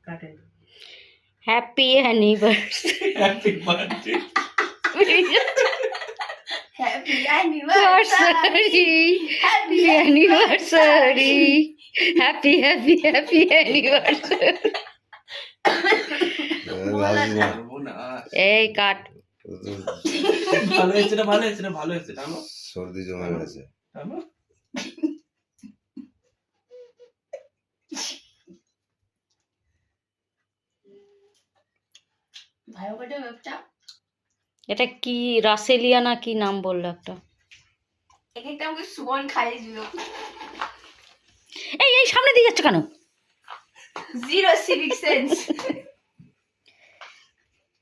কাটেন। Happy anniversary. Happy birthday. Happy anniversary, happy anniversary, happy happy happy anniversary. এই কাট। ভালো হয়েছে না, ভালো হয়েছে না, ভালো হয়েছে টানো সর্দি জমে গেছে। টানো। ভালো করে একটা এটা কি রাসেলিয়া না কি নাম বললো একটা? এক একটা আমাকে সুমন খাইয়ে দিল। এই এই সামনে দিয়ে যাচ্ছে কেন? Zero civic sense.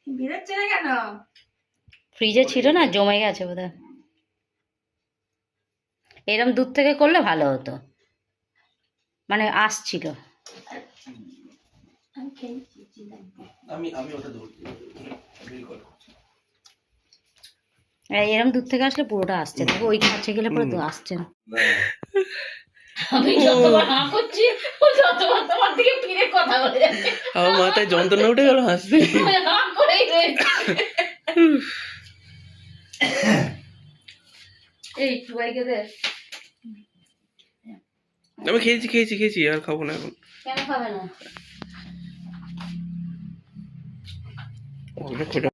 বেরোচ্ছে না কেন? ফ্রিজে ছিল না, জমে গেছে বোধহয়। এরম দূর থেকে করলে ভালো হতো, মানে আসছিল। আমি খেয়েছি। আমি ওটা ধরছি। এরম দূর থেকে আসলে পুরোটা আসছে, দেখো ওই কাছে গেলে পুরো তো আসছে না। আমি যতবার হাঁ করছি ও ততবার তোমার দিকে ফিরে কথা বলে যাচ্ছে। আমার মাথায় যন্ত্রণা উঠে গেল হাসতে। হাঁ করেই রয়েছে। এই টুয়াইকে দে। আমি খেয়েছি আর খাবো না এখন। কেন খাবে না?